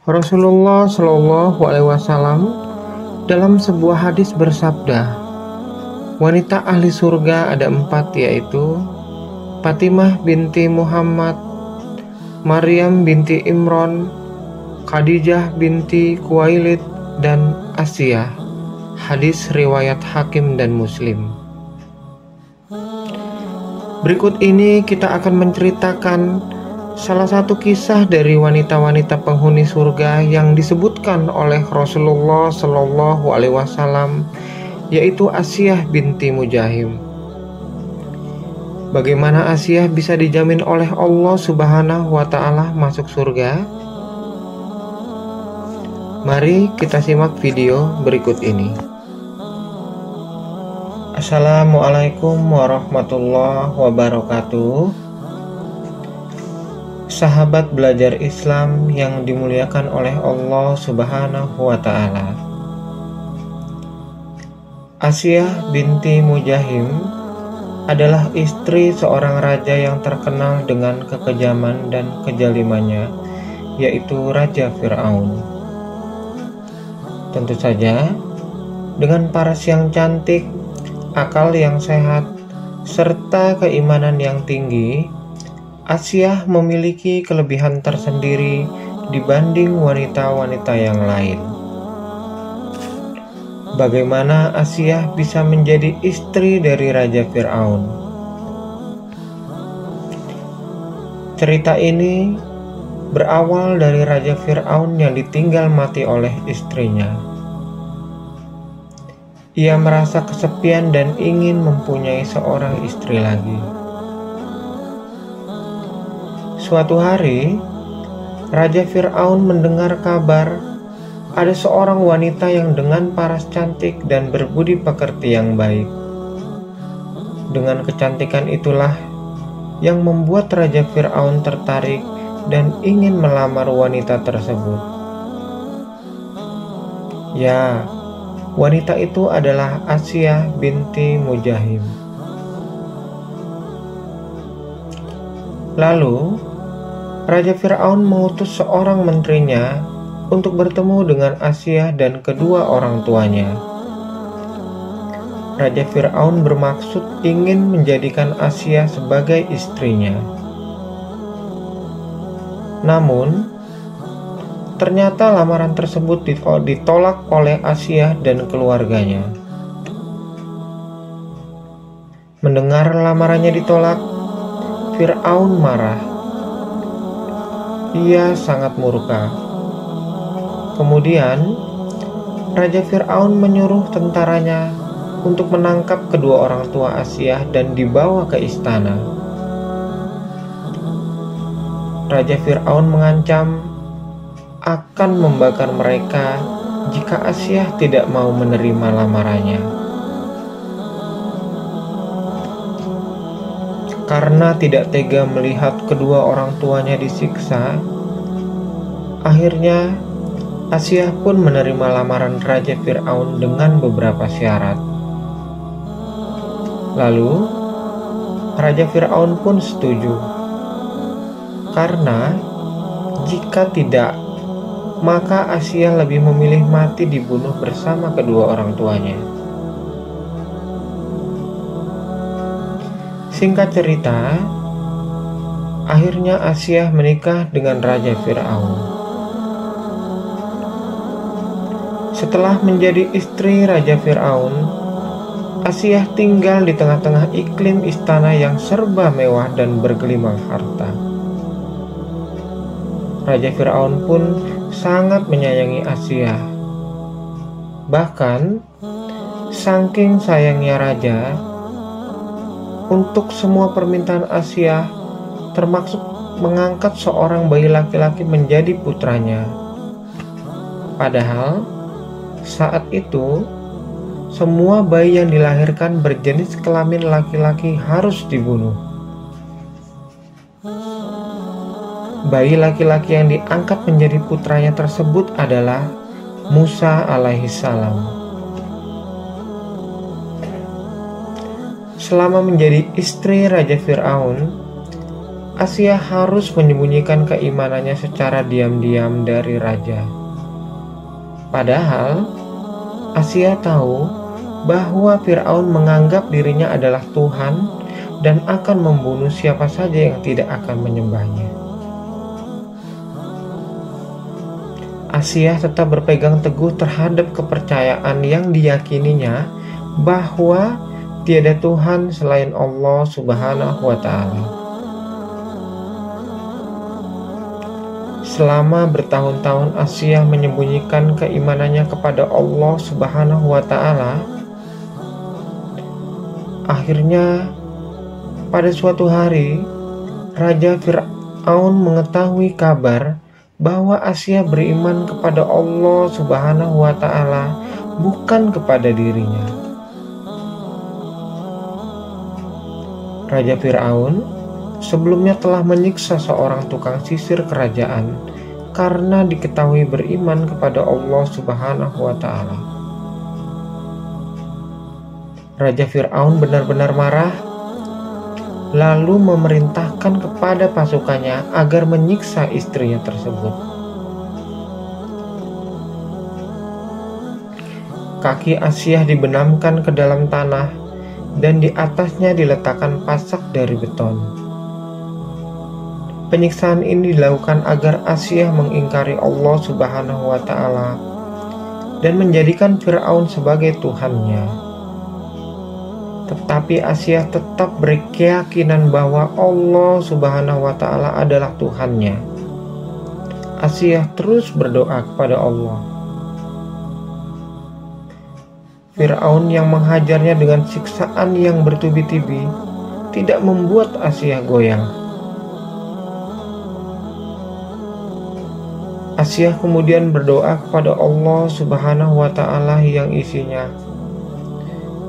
Rasulullah Shallallahu Alaihi Wasallam dalam sebuah hadis bersabda, wanita ahli surga ada 4, yaitu Fatimah binti Muhammad, Maryam binti Imran, Khadijah binti Khuwailid, dan Asiyah. Hadis riwayat Hakim dan Muslim. Berikut ini kita akan menceritakan salah satu kisah dari wanita-wanita penghuni surga yang disebutkan oleh Rasulullah Shallallahu Alaihi Wasallam, yaitu Asiyah binti Mujahim. Bagaimana Asiyah bisa dijamin oleh Allah Subhanahu wa Ta'ala masuk surga? Mari kita simak video berikut ini. Assalamualaikum warahmatullahi wabarakatuh. Sahabat belajar Islam yang dimuliakan oleh Allah Subhanahu wa Ta'ala. Asiyah binti Mujahim adalah istri seorang raja yang terkenal dengan kekejaman dan kejalimannya, yaitu Raja Fir'aun. Tentu saja, dengan paras yang cantik, akal yang sehat, serta keimanan yang tinggi, Asiyah memiliki kelebihan tersendiri dibanding wanita-wanita yang lain. Bagaimana Asiyah bisa menjadi istri dari Raja Fir'aun? Cerita ini berawal dari Raja Fir'aun yang ditinggal mati oleh istrinya. Ia merasa kesepian dan ingin mempunyai seorang istri lagi. Suatu hari, Raja Fir'aun mendengar kabar ada seorang wanita yang dengan paras cantik dan berbudi pekerti yang baik. Dengan kecantikan itulah yang membuat Raja Fir'aun tertarik dan ingin melamar wanita tersebut. Ya, wanita itu adalah Asiyah binti Mujahim. Lalu, Raja Fir'aun mengutus seorang menterinya untuk bertemu dengan Asiyah dan kedua orang tuanya. Raja Fir'aun bermaksud ingin menjadikan Asiyah sebagai istrinya. Namun, ternyata lamaran tersebut ditolak oleh Asiyah dan keluarganya. Mendengar lamarannya ditolak, Fir'aun marah. Ia sangat murka. Kemudian, Raja Fir'aun menyuruh tentaranya untuk menangkap kedua orang tua Asiyah dan dibawa ke istana. Raja Fir'aun mengancam akan membakar mereka jika Asiyah tidak mau menerima lamarannya. Karena tidak tega melihat kedua orang tuanya disiksa, akhirnya Asiyah pun menerima lamaran Raja Fir'aun dengan beberapa syarat. Lalu, Raja Fir'aun pun setuju. Karena jika tidak, maka Asiyah lebih memilih mati dibunuh bersama kedua orang tuanya. Singkat cerita, akhirnya Asiyah menikah dengan Raja Fir'aun. Setelah menjadi istri Raja Fir'aun, Asiyah tinggal di tengah-tengah iklim istana yang serba mewah dan bergelimang harta. Raja Fir'aun pun sangat menyayangi Asiyah. Bahkan, saking sayangnya raja, untuk semua permintaan Asiyah, termasuk mengangkat seorang bayi laki-laki menjadi putranya. Padahal, saat itu, semua bayi yang dilahirkan berjenis kelamin laki-laki harus dibunuh. Bayi laki-laki yang diangkat menjadi putranya tersebut adalah Musa alaihissalam. Selama menjadi istri Raja Fir'aun, Asia harus menyembunyikan keimanannya secara diam-diam dari raja. Padahal Asia tahu bahwa Fir'aun menganggap dirinya adalah Tuhan dan akan membunuh siapa saja yang tidak akan menyembahnya. Asia tetap berpegang teguh terhadap kepercayaan yang diyakininya bahwa tiada Tuhan selain Allah Subhanahu wa Ta'ala. Selama bertahun-tahun Asia menyembunyikan keimanannya kepada Allah Subhanahu wa Ta'ala. Akhirnya pada suatu hari Raja Fir'aun mengetahui kabar bahwa Asia beriman kepada Allah Subhanahu wa Ta'ala, bukan kepada dirinya. Raja Fir'aun sebelumnya telah menyiksa seorang tukang sisir kerajaan karena diketahui beriman kepada Allah Subhanahu wa Ta'ala. Raja Fir'aun benar-benar marah, lalu memerintahkan kepada pasukannya agar menyiksa istrinya tersebut. Kaki Asia dibenamkan ke dalam tanah dan di atasnya diletakkan pasak dari beton. Penyiksaan ini dilakukan agar Asia mengingkari Allah Subhanahu wa Ta'ala dan menjadikan Fir'aun sebagai Tuhannya. Tetapi Asia tetap berkeyakinan bahwa Allah Subhanahu wa Ta'ala adalah Tuhannya. Asia terus berdoa kepada Allah. Fir'aun yang menghajarnya dengan siksaan yang bertubi-tubi tidak membuat Asia goyang. Asia kemudian berdoa kepada Allah Subhanahu wa Ta'ala yang isinya,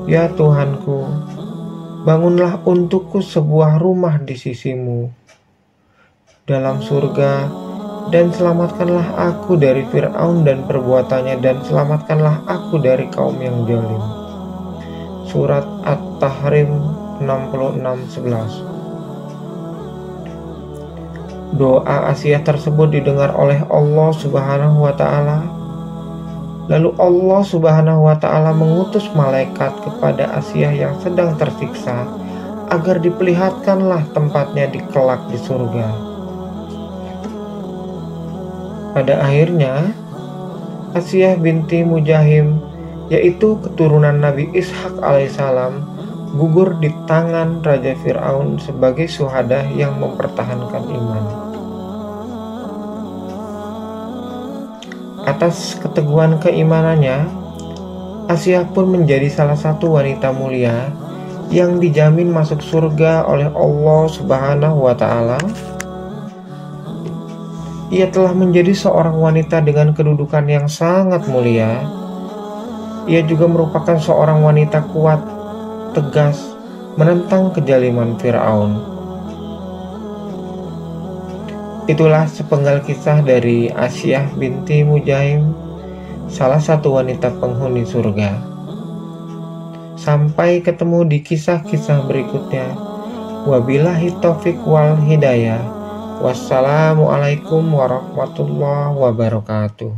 "Ya Tuhanku, bangunlah untukku sebuah rumah di sisimu dalam surga, dan selamatkanlah aku dari Fir'aun dan perbuatannya, dan selamatkanlah aku dari kaum yang zalim." Surat At-Tahrim 66:11. Doa Asia tersebut didengar oleh Allah Subhanahu wa Ta'ala. Lalu Allah Subhanahu wa Ta'ala mengutus malaikat kepada Asia yang sedang tersiksa agar diperlihatkanlah tempatnya di kelak di surga. Pada akhirnya Asia binti Mujahim, yaitu keturunan Nabi Ishak alaihissalam, gugur di tangan Raja Fir'aun sebagai syuhada yang mempertahankan iman. Atas keteguhan keimanannya, Asia pun menjadi salah satu wanita mulia yang dijamin masuk surga oleh Allah Subhanahu wa Ta'ala. Ia telah menjadi seorang wanita dengan kedudukan yang sangat mulia. Ia juga merupakan seorang wanita kuat, tegas, menentang kezaliman Fir'aun. Itulah sepenggal kisah dari Asia binti Mujahim, salah satu wanita penghuni surga. Sampai ketemu di kisah-kisah berikutnya. Wabillahi taufik wal hidayah. Wassalamualaikum warahmatullahi wabarakatuh.